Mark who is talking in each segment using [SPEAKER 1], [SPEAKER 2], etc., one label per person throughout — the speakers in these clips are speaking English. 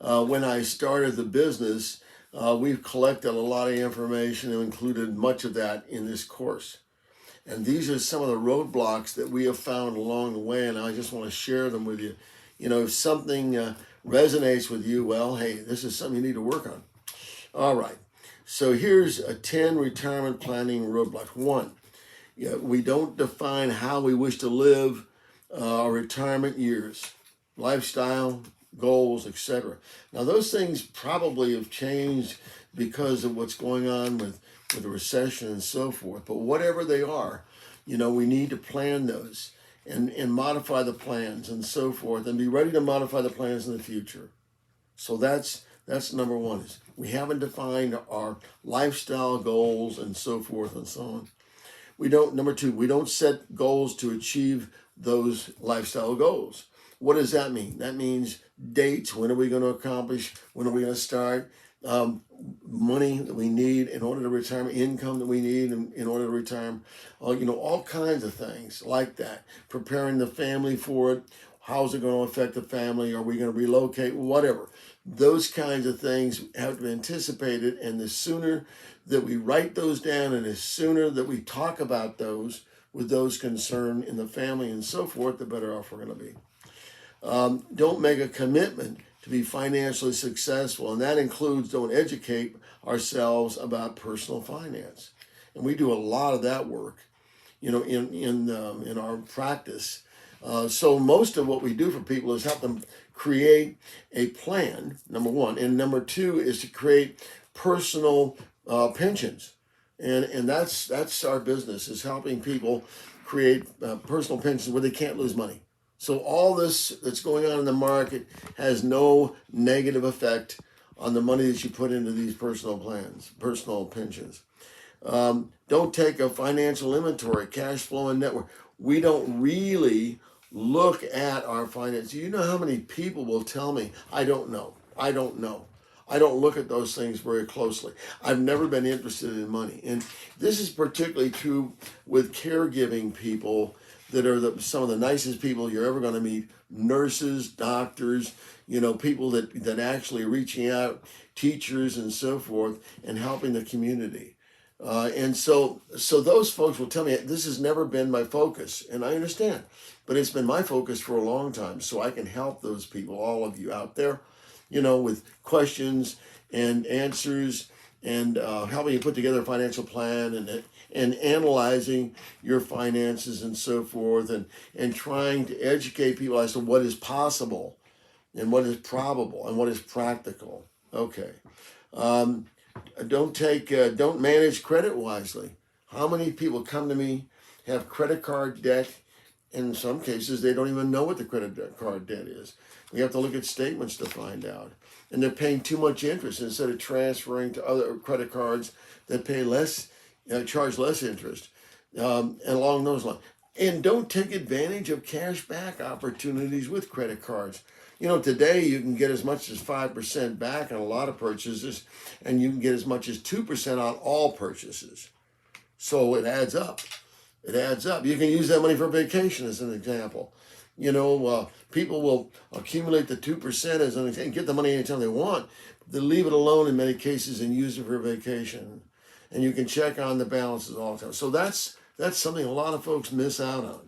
[SPEAKER 1] when I started the business, we've collected a lot of information and included much of that in this course. And these are some of the roadblocks that we have found along the way, and I just want to share them with you. If something resonates with you, well, hey, this is something you need to work on. All right. So here's a 10 retirement planning roadblocks. One, we don't define how we wish to live our retirement years, lifestyle, goals, etc. Now, those things probably have changed because of what's going on with the recession and so forth. But whatever they are, we need to plan those and modify the plans and so forth, and be ready to modify the plans in the future. So that's number one. Is we haven't defined our lifestyle goals and so forth and so on. Number two, we don't set goals to achieve those lifestyle goals. What does that mean? That means dates. When are we going to accomplish? When are we going to start? Money that we need in order to retire, income that we need in order to retire, all kinds of things like that. Preparing the family for it. How's it going to affect the family? Are we going to relocate? Whatever. Those kinds of things have to be anticipated, and the sooner that we write those down and the sooner that we talk about those with those concerned in the family and so forth, the better off we're going to be. Don't make a commitment to be financially successful, and that includes don't educate ourselves about personal finance. And we do a lot of that work, in our practice. So most of what we do for people is help them create a plan, number one, and number two is to create personal pensions, and that's our business, is helping people create personal pensions where they can't lose money. So all this that's going on in the market has no negative effect on the money that you put into these personal plans, personal pensions. Don't take a financial inventory, cash flow, and net worth. We don't really look at our finances. You know how many people will tell me, I don't know. I don't look at those things very closely. I've never been interested in money. And this is particularly true with caregiving people that are some of the nicest people you're ever going to meet. Nurses, doctors, people that actually are reaching out, teachers and so forth, and helping the community. And so those folks will tell me, this has never been my focus, and I understand, but it's been my focus for a long time, so I can help those people, all of you out there, with questions and answers, and helping you put together a financial plan, and analyzing your finances and so forth, and trying to educate people as to what is possible and what is probable and what is practical. Okay. Don't manage credit wisely. How many people come to me, have credit card debt, and in some cases they don't even know what the credit card debt is. We have to look at statements to find out. And they're paying too much interest instead of transferring to other credit cards that pay less, charge less interest, and along those lines. And don't take advantage of cash back opportunities with credit cards. Today you can get as much as 5% back on a lot of purchases, and you can get as much as 2% on all purchases. So it adds up. You can use that money for vacation as an example. People will accumulate the 2% as an example, and get the money anytime they want. They leave it alone in many cases and use it for vacation. And you can check on the balances all the time. So that's something a lot of folks miss out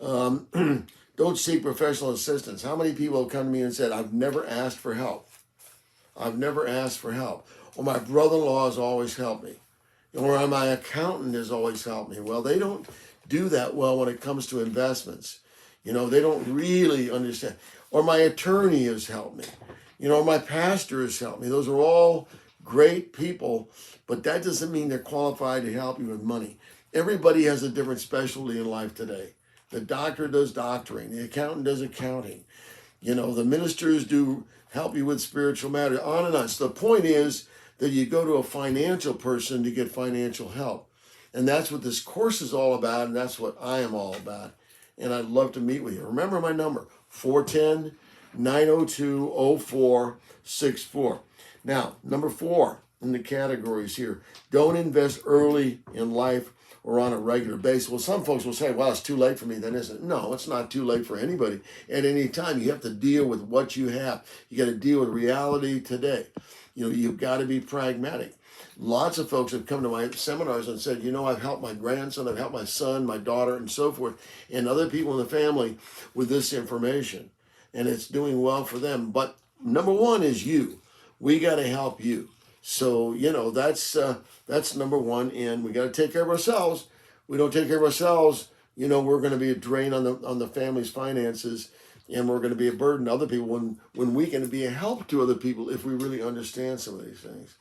[SPEAKER 1] on. Don't seek professional assistance. How many people have come to me and said, I've never asked for help. Or my brother-in-law has always helped me. Or my accountant has always helped me. Well, they don't do that well when it comes to investments. They don't really understand. Or my attorney has helped me. Or my pastor has helped me. Those are all great people, but that doesn't mean they're qualified to help you with money. Everybody has a different specialty in life today. The doctor does doctoring. The accountant does accounting. The ministers do help you with spiritual matters, on and on. So the point is that you go to a financial person to get financial help. And that's what this course is all about, and that's what I am all about. And I'd love to meet with you. Remember my number, 410-902-0464. Now, number 4 in the categories here, don't invest early in life or on a regular basis. Well, some folks will say, well, it's too late for me then, isn't it? No, it's not too late for anybody at any time. You have to deal with what you have. You got to deal with reality today. You've got to be pragmatic. Lots of folks have come to my seminars and said, I've helped my grandson, I've helped my son, my daughter, and so forth, and other people in the family with this information. And it's doing well for them. But number one is you. We got to help you. So, that's number one. And we got to take care of ourselves. We don't take care of ourselves, we're going to be a drain on the family's finances, and we're going to be a burden to other people when we can be a help to other people if we really understand some of these things.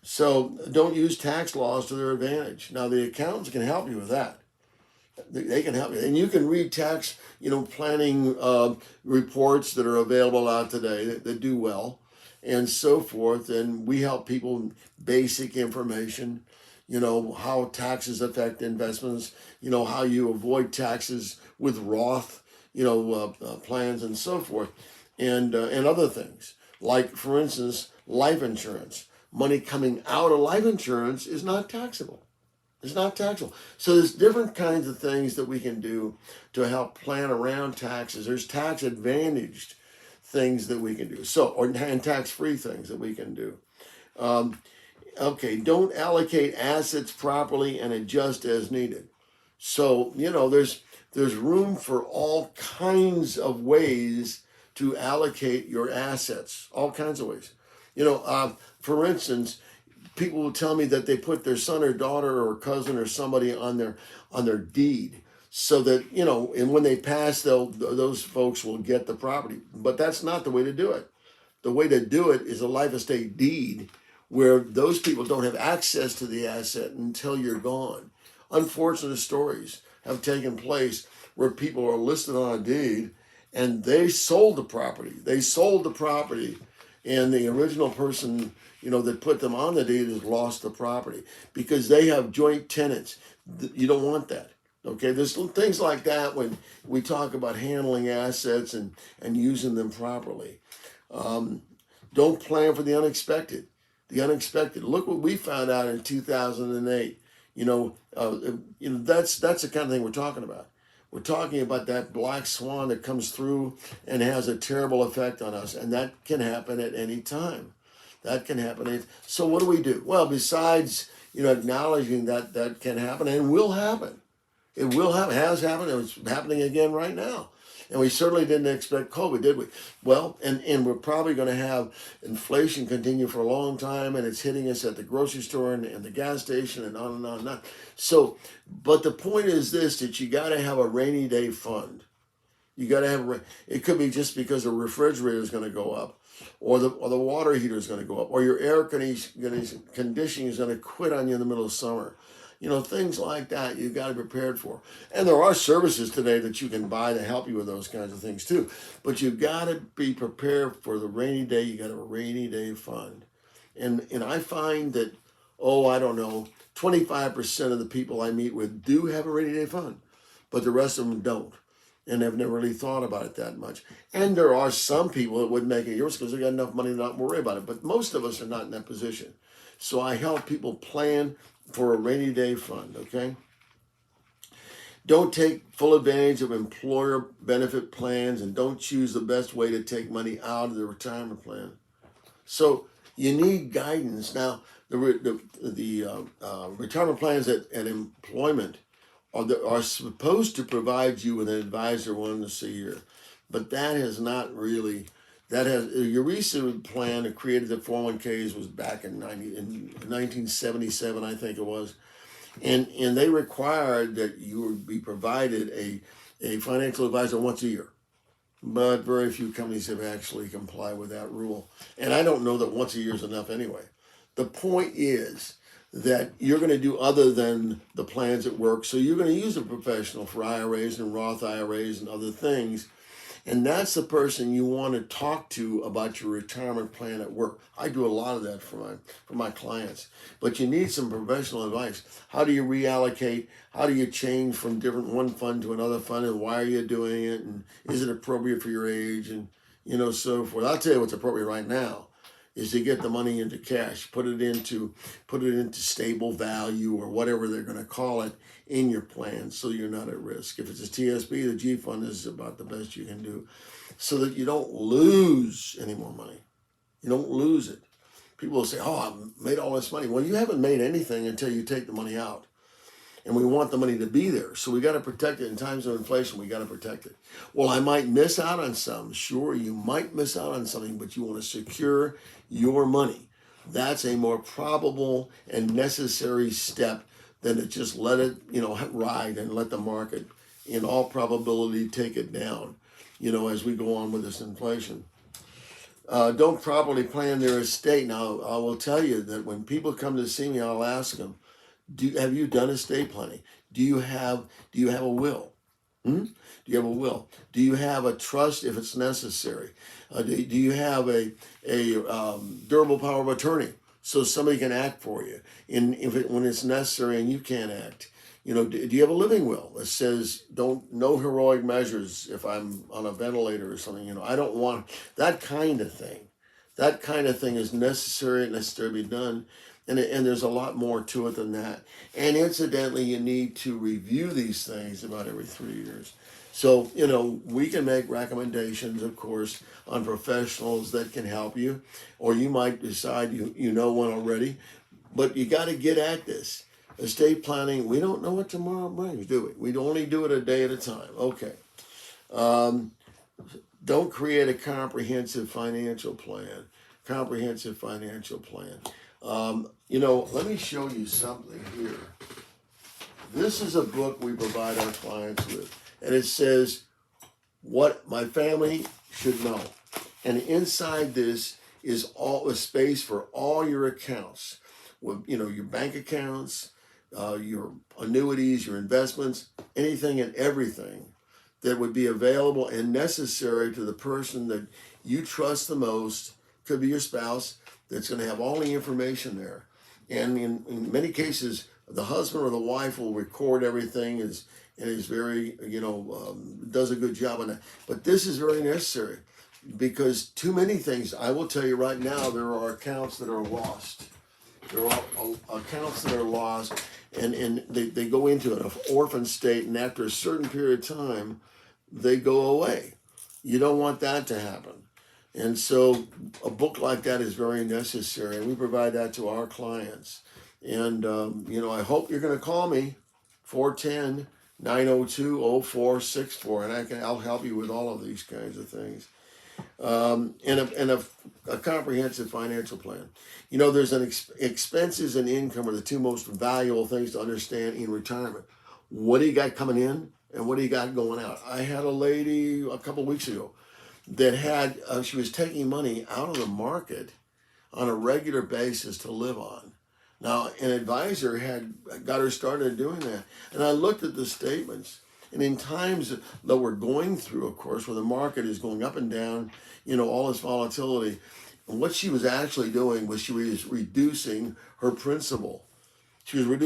[SPEAKER 1] So don't use tax laws to their advantage. Now, the accountants can help you with that. They can help you. And you can read tax, planning reports that are available out today that do well and so forth. And we help people basic information, how taxes affect investments, how you avoid taxes with Roth, plans and so forth, and other things. Like, for instance, life insurance. Money coming out of life insurance is not taxable. It's not taxable. So there's different kinds of things that we can do to help plan around taxes. There's tax advantaged things that we can do. And tax-free things that we can do. Okay, don't allocate assets properly and adjust as needed. So, there's room for all kinds of ways to allocate your assets, all kinds of ways. For instance, people will tell me that they put their son or daughter or cousin or somebody on their deed so that, and when they pass, those folks will get the property. But that's not the way to do it. The way to do it is a life estate deed where those people don't have access to the asset until you're gone. Unfortunate stories have taken place where people are listed on a deed and they sold the property. And the original person, that put them on the deed has lost the property because they have joint tenants. You don't want that. Okay, there's things like that when we talk about handling assets and using them properly. Don't plan for the unexpected. Look what we found out in 2008. That's the kind of thing we're talking about. We're talking about that black swan that comes through and has a terrible effect on us. And that can happen at any time. So what do? Well, besides, acknowledging that can happen and will happen. It will happen, has happened, and it's happening again right now. And we certainly didn't expect COVID, did we? Well, and we're probably going to have inflation continue for a long time, and it's hitting us at the grocery store and the gas station and on and on and on. So, but the point is this, that you got to have a rainy day fund. You got to have, it could be just because the refrigerator is going to go up, or the water heater is going to go up, or your air conditioning is going to quit on you in the middle of summer. Things like that you've got to be prepared for. And there are services today that you can buy to help you with those kinds of things too. But you've got to be prepared for the rainy day. You got to have a rainy day fund. And I find that, 25% of the people I meet with do have a rainy day fund, but the rest of them don't. And have never really thought about it that much. And there are some people that wouldn't make a difference because they got enough money to not worry about it. But most of us are not in that position. So I help people plan for a rainy day fund, okay? Don't take full advantage of employer benefit plans, and don't choose the best way to take money out of the retirement plan. So you need guidance. Now, the retirement plans at employment are supposed to provide you with an advisor once a year, but that has not really. Your recent plan that created the 401ks was back in 1977, I think it was. And they required that you would be provided a financial advisor once a year. But very few companies have actually complied with that rule. And I don't know that once a year is enough anyway. The point is that you're going to do other than the plans at work. So you're going to use a professional for IRAs and Roth IRAs and other things. And that's the person you want to talk to about your retirement plan at work. I do a lot of that for my clients. But you need some professional advice. How do you reallocate? How do you change from one fund to another fund? And why are you doing it? And is it appropriate for your age? And, so forth. I'll tell you what's appropriate right now is to get the money into cash, put it into stable value or whatever they're going to call it in your plan, so you're not at risk. If it's a TSP, the G fund is about the best you can do, so that you don't lose any more money. You don't lose it. People will say, "Oh, I've made all this money." Well, you haven't made anything until you take the money out. And we want the money to be there. So we got to protect it. In times of inflation, we got to protect it. Well, I might miss out on some. Sure, you might miss out on something, but you want to secure your money. That's a more probable and necessary step than to just let it, ride and let the market, in all probability, take it down, as we go on with this inflation. Don't properly plan their estate. Now, I will tell you that when people come to see me, I'll ask them, have you done estate planning? Do you have a will? Do you have a will? Do you have a trust if it's necessary? Do you have a durable power of attorney so somebody can act for you when it's necessary and you can't act? Do you have a living will that says no heroic measures if I'm on a ventilator or something? I don't want that kind of thing. That kind of thing is necessary to be done. And there's a lot more to it than that. And incidentally, you need to review these things about every 3 years. So, we can make recommendations, of course, on professionals that can help you. Or you might decide you know one already. But you got to get at this. Estate planning, we don't know what tomorrow brings, do we? We only do it a day at a time. Okay. Don't create a comprehensive financial plan. Let me show you something here. This is a book we provide our clients with, and it says what my family should know. And inside this is all a space for all your accounts, your bank accounts, your annuities, your investments, anything and everything that would be available and necessary to the person that you trust the most. Could be your spouse, that's going to have all the information there. And in many cases, the husband or the wife will record everything and is very, does a good job on that. But this is very necessary because too many things, I will tell you right now, there are accounts that are lost. There are accounts that are lost and they go into an orphan state, and after a certain period of time, they go away. You don't want that to happen. And so a book like that is very necessary, and we provide that to our clients. And, I hope you're going to call me, 410-902-0464, and I'll help you with all of these kinds of things. And a comprehensive financial plan. There's expenses and income are the two most valuable things to understand in retirement. What do you got coming in and what do you got going out? I had a lady a couple weeks ago that had, she was taking money out of the market on a regular basis to live on. Now, an advisor had got her started doing that. And I looked at the statements, and in times that we're going through, of course, where the market is going up and down, all this volatility, and what she was actually doing was she was reducing her principal. She was going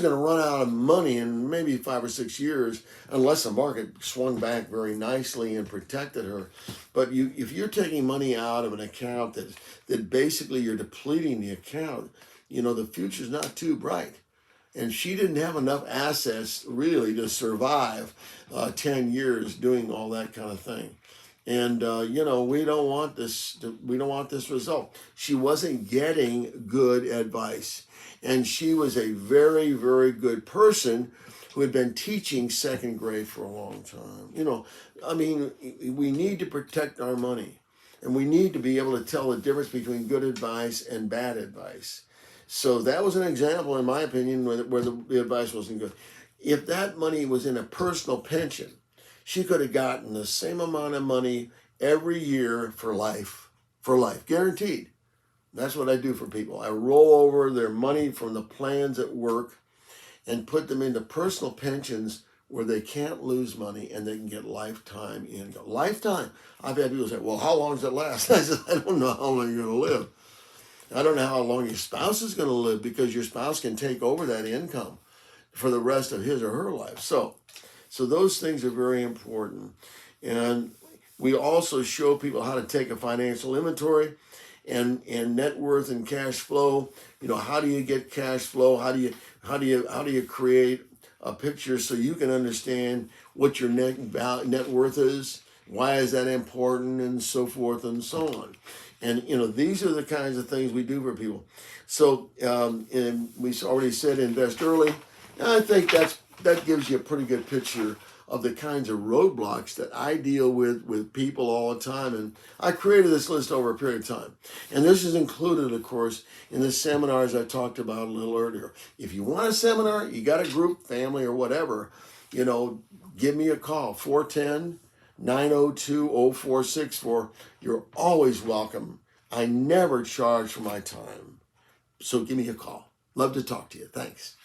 [SPEAKER 1] to run out of money in maybe 5 or 6 years unless the market swung back very nicely and protected her. But if you're taking money out of an account that basically you're depleting the account, the future's not too bright. And she didn't have enough assets really to survive 10 years doing all that kind of thing. And we don't want this. We don't want this result. She wasn't getting good advice. And she was a very, very good person who had been teaching second grade for a long time. We need to protect our money. And we need to be able to tell the difference between good advice and bad advice. So that was an example, in my opinion, where the advice wasn't good. If that money was in a personal pension, she could have gotten the same amount of money every year for life, guaranteed. That's what I do for people. I roll over their money from the plans at work and put them into personal pensions where they can't lose money and they can get lifetime income. Lifetime. I've had people say, well, how long does it last? I said, I don't know how long you're going to live. I don't know how long your spouse is going to live because your spouse can take over that income for the rest of his or her life. So those things are very important. And we also show people how to take a financial inventory. and net worth and cash flow. You know, how do you get cash flow? How do you create a picture so you can understand what your net worth is? Why is that important, and so forth and so on. And you know, these are the kinds of things we do for people. So and we already said invest early. And I think that gives you a pretty good picture of the kinds of roadblocks that I deal with people all the time. And I created this list over a period of time. And this is included, of course, in the seminars I talked about a little earlier. If you want a seminar, you got a group, family, or whatever, you know, give me a call, 410-902-0464. You're always welcome. I never charge for my time. So give me a call. Love to talk to you. Thanks.